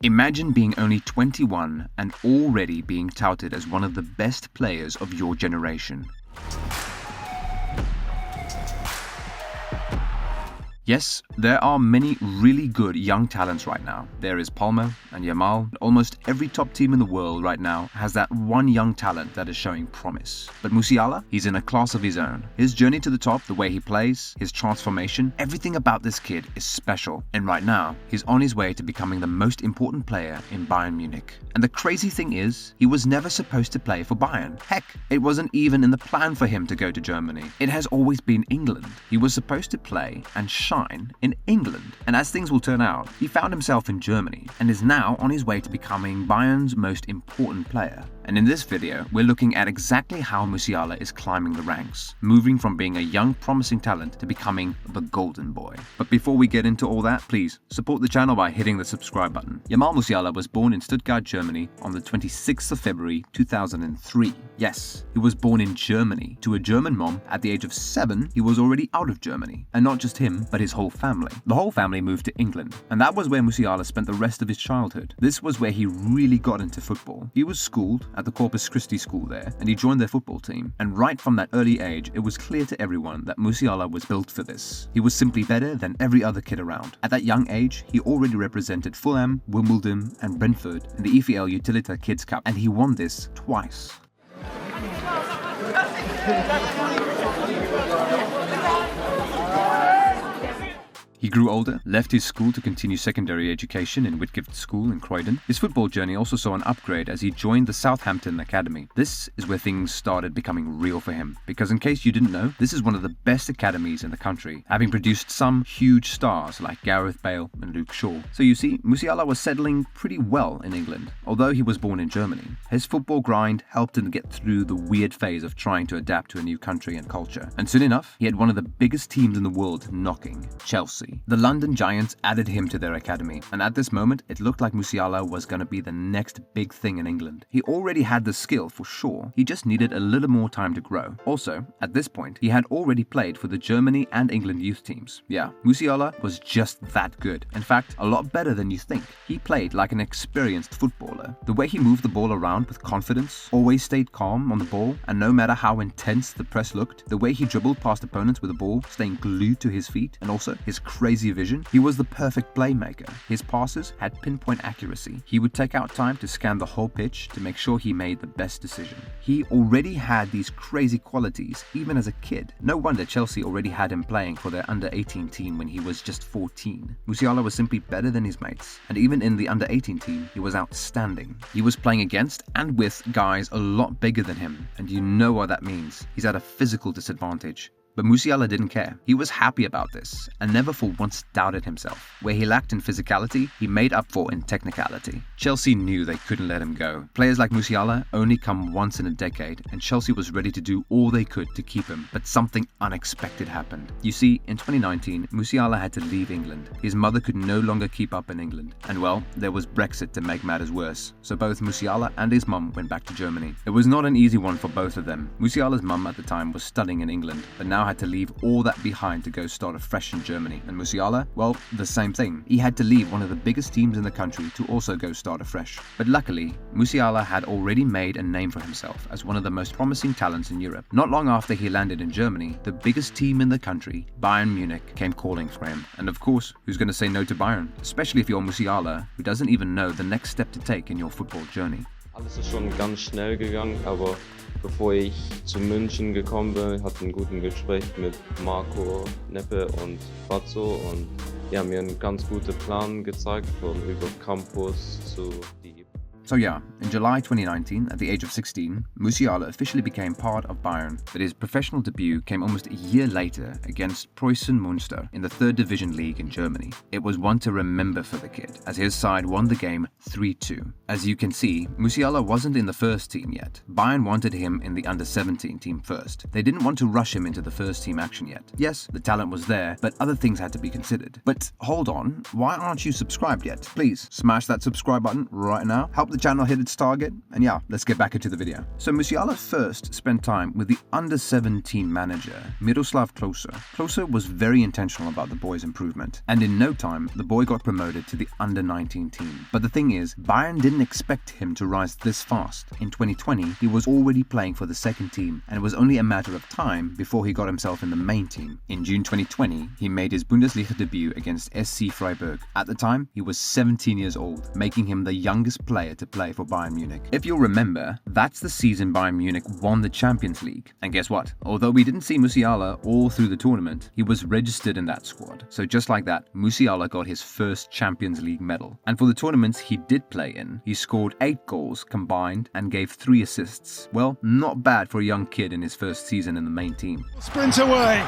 Imagine being only 21 and already being touted as one of the best players of your generation. Yes, there are many really good young talents right now. There is Palmer and Jamal. Almost every top team in the world right now has that one young talent that is showing promise. But Musiala, he's in a class of his own. His journey to the top, the way he plays, his transformation, everything about this kid is special. And right now, he's on his way to becoming the most important player in Bayern Munich. And the crazy thing is, he was never supposed to play for Bayern. Heck, it wasn't even in the plan for him to go to Germany. It has always been England. He was supposed to play and shine in England, and as things will turn out, he found himself in Germany and is now on his way to becoming Bayern's most important player. And in this video, we're looking at exactly how Musiala is climbing the ranks, moving from being a young promising talent to becoming the golden boy. But before we get into all that, please support the channel by hitting the subscribe button. Jamal Musiala was born in Stuttgart, Germany on the 26th of February 2003. Yes, he was born in Germany to a German mom. At the age of 7, he was already out of Germany, and not just him, but his whole family. The whole family moved to England, and that was where Musiala spent the rest of his childhood. This was where he really got into football. He was schooled at the Corpus Christi school there, and he joined their football team. And right from that early age, it was clear to everyone that Musiala was built for this. He was simply better than every other kid around. At that young age, he already represented Fulham, Wimbledon, and Brentford in the EFL Utilita Kids Cup, and he won this twice. He grew older, left his school to continue secondary education in Whitgift School in Croydon. His football journey also saw an upgrade as he joined the Southampton Academy. This is where things started becoming real for him, because in case you didn't know, this is one of the best academies in the country, having produced some huge stars like Gareth Bale and Luke Shaw. So you see, Musiala was settling pretty well in England, although he was born in Germany. His football grind helped him get through the weird phase of trying to adapt to a new country and culture. And soon enough, he had one of the biggest teams in the world knocking, Chelsea. The London Giants added him to their academy, and at this moment, it looked like Musiala was going to be the next big thing in England. He already had the skill for sure, he just needed a little more time to grow. Also, at this point, he had already played for the Germany and England youth teams. Yeah, Musiala was just that good. In fact, a lot better than you think. He played like an experienced footballer. The way he moved the ball around with confidence, always stayed calm on the ball, and no matter how intense the press looked, the way he dribbled past opponents with the ball, staying glued to his feet, and also his crazy vision, he was the perfect playmaker. His passes had pinpoint accuracy. He would take out time to scan the whole pitch to make sure he made the best decision. He already had these crazy qualities even as a kid. No wonder Chelsea already had him playing for their under-18 team when he was just 14. Musiala was simply better than his mates, and even in the under-18 team, he was outstanding. He was playing against and with guys a lot bigger than him, and you know what that means. He's at a physical disadvantage. But Musiala didn't care. He was happy about this and never for once doubted himself. Where he lacked in physicality, he made up for in technicality. Chelsea knew they couldn't let him go. Players like Musiala only come once in a decade, and Chelsea was ready to do all they could to keep him. But something unexpected happened. You see, in 2019, Musiala had to leave England. His mother could no longer keep up in England. And well, there was Brexit to make matters worse. So both Musiala and his mum went back to Germany. It was not an easy one for both of them. Musiala's mum at the time was studying in England, but now had to leave all that behind to go start afresh in Germany. And Musiala, well, the same thing. He had to leave one of the biggest teams in the country to also go start afresh. But luckily, Musiala had already made a name for himself as one of the most promising talents in Europe. Not long after he landed in Germany, the biggest team in the country, Bayern Munich, came calling for him. And of course, who's going to say no to Bayern? Especially if you're Musiala, who doesn't even know the next step to take in your football journey. Alles ist schon ganz schnell gegangen, aber bevor ich zu München gekommen bin, hatte ich einen guten Gespräch mit Marco, Neppe und Fazzo und die haben mir einen ganz guten Plan gezeigt, von über Campus zu die. So yeah, in July 2019, at the age of 16, Musiala officially became part of Bayern, but his professional debut came almost a year later against Preußen Münster in the 3rd Division League in Germany. It was one to remember for the kid, as his side won the game 3-2. As you can see, Musiala wasn't in the first team yet. Bayern wanted him in the under-17 team first. They didn't want to rush him into the first team action yet. Yes, the talent was there, but other things had to be considered. But hold on, why aren't you subscribed yet? Please, smash that subscribe button right now. Help the the channel hit its target? And yeah, let's get back into the video. So Musiala first spent time with the under-17 manager, Miroslav Klose. Klose was very intentional about the boy's improvement, and in no time, the boy got promoted to the under-19 team. But the thing is, Bayern didn't expect him to rise this fast. In 2020, he was already playing for the second team, and it was only a matter of time before he got himself in the main team. In June 2020, he made his Bundesliga debut against SC Freiburg. At the time, he was 17 years old, making him the youngest player to play for Bayern Munich. If you'll remember, that's the season Bayern Munich won the Champions League. And guess what? Although we didn't see Musiala all through the tournament, he was registered in that squad. So just like that, Musiala got his first Champions League medal. And for the tournaments he did play in, he scored 8 goals combined and gave 3 assists. Well, not bad for a young kid in his first season in the main team. Sprint away.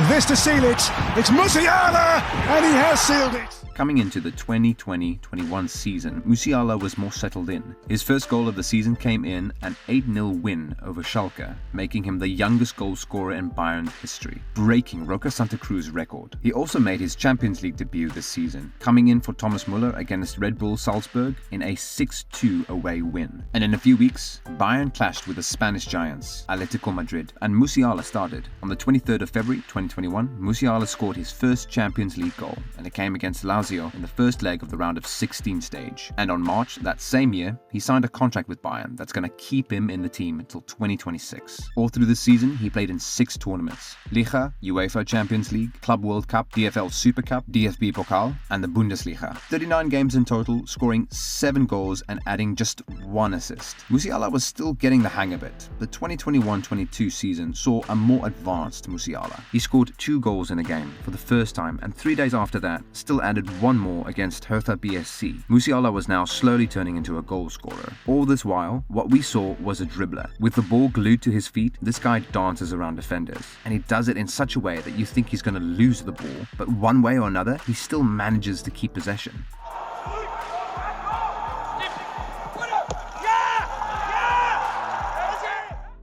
This to seal it. It's Musiala, and he has sealed it. Coming into the 2020-21 season, Musiala was more settled in. His first goal of the season came in an 8-0 win over Schalke, making him the youngest goal scorer in Bayern's history, breaking Roca Santa Cruz's record. He also made his Champions League debut this season, coming in for Thomas Müller against Red Bull Salzburg in a 6-2 away win. And in a few weeks, Bayern clashed with the Spanish giants, Atletico Madrid, and Musiala started. On the 23rd of February 2021, Musiala scored his first Champions League goal, and it came against Lazio in the first leg of the round of 16 stage. And on March that same year, he signed a contract with Bayern that's going to keep him in the team until 2026. All through the season, he played in 6 tournaments: Liga, UEFA Champions League, Club World Cup, DFL Super Cup, DFB Pokal, and the Bundesliga. 39 games in total, scoring 7 goals and adding just 1 assist. Musiala was still getting the hang of it. The 2021-22 season saw a more advanced Musiala. He scored 2 goals in a game for the first time, and 3 days after that, still added 1 more against Hertha BSC. Musiala was now slowly turning into a goal scorer. All this while, what we saw was a dribbler. With the ball glued to his feet, this guy dances around defenders, and he does it in such a way that you think he's going to lose the ball, but one way or another, he still manages to keep possession.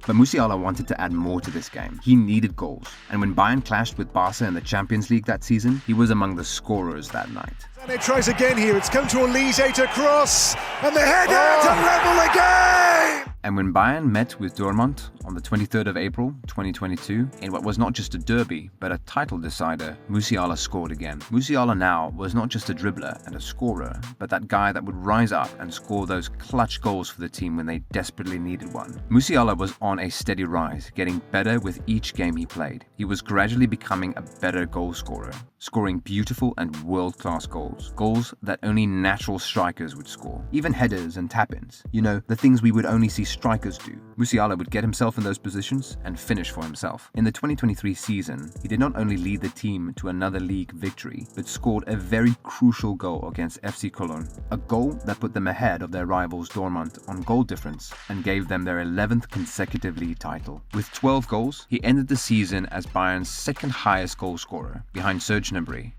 But Musiala wanted to add more to this game. He needed goals. And when Bayern clashed with Barca in the Champions League that season, he was among the scorers that night. And it tries again here. It's come to Elise to cross. And the header to level again! And when Bayern met with Dortmund on the 23rd of April 2022, in what was not just a derby, but a title decider, Musiala scored again. Musiala now was not just a dribbler and a scorer, but that guy that would rise up and score those clutch goals for the team when they desperately needed one. Musiala was on a steady rise, getting better with each game he played. He was gradually becoming a better goal scorer, scoring beautiful and world-class goals. Goals that only natural strikers would score. Even headers and tap-ins. You know, the things we would only see strikers do. Musiala would get himself in those positions and finish for himself. In the 2023 season, he did not only lead the team to another league victory, but scored a very crucial goal against FC Cologne. A goal that put them ahead of their rivals Dortmund on goal difference and gave them their 11th consecutive league title. With 12 goals, he ended the season as Bayern's second highest goal scorer, behind Serge Gnabry.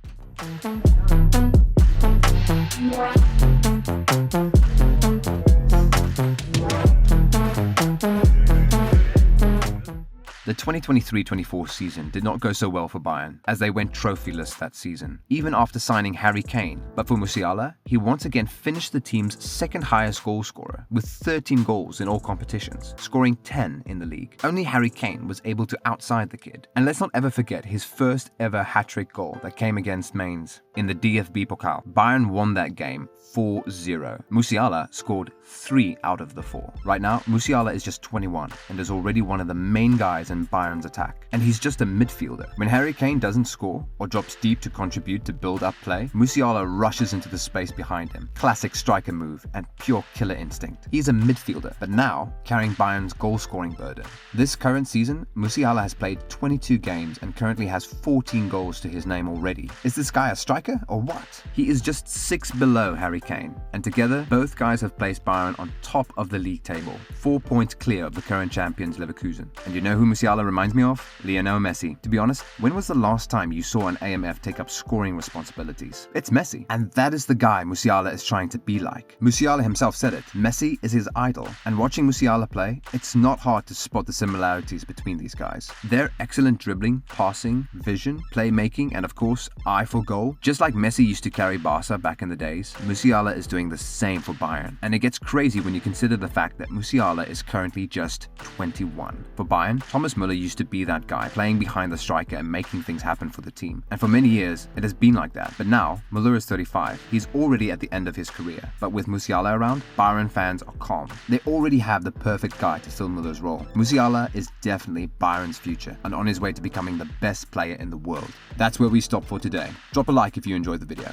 The 2023-24 season did not go so well for Bayern, as they went trophyless that season, even after signing Harry Kane. But for Musiala, he once again finished the team's second highest goal scorer, with 13 goals in all competitions, scoring 10 in the league. Only Harry Kane was able to outside the kid. And let's not ever forget his first ever hat-trick goal that came against Mainz in the DFB Pokal. Bayern won that game 4-0. Musiala scored 3 out of the 4. Right now, Musiala is just 21 and is already one of the main guys in Bayern's attack. And he's just a midfielder. When Harry Kane doesn't score or drops deep to contribute to build up play, Musiala rushes into the space behind him. Classic striker move and pure killer instinct. He's a midfielder, but now carrying Bayern's goal-scoring burden. This current season, Musiala has played 22 games and currently has 14 goals to his name already. Is this guy a striker or what? He is just 6 below Harry Kane, and together both guys have placed Bayern on top of the league table, 4 points clear of the current champions Leverkusen. And you know who Musiala Musiala reminds me of? Lionel Messi. To be honest, when was the last time you saw an AMF take up scoring responsibilities? It's Messi. And that is the guy Musiala is trying to be like. Musiala himself said it. Messi is his idol. And watching Musiala play, it's not hard to spot the similarities between these guys. Their excellent dribbling, passing, vision, playmaking, and of course, eye for goal. Just like Messi used to carry Barca back in the days, Musiala is doing the same for Bayern. And it gets crazy when you consider the fact that Musiala is currently just 21. For Bayern, Thomas Müller used to be that guy, playing behind the striker and making things happen for the team. And for many years, it has been like that. But now, Müller is 35. He's already at the end of his career. But with Musiala around, Bayern fans are calm. They already have the perfect guy to fill Müller's role. Musiala is definitely Bayern's future and on his way to becoming the best player in the world. That's where we stop for today. Drop a like if you enjoyed the video.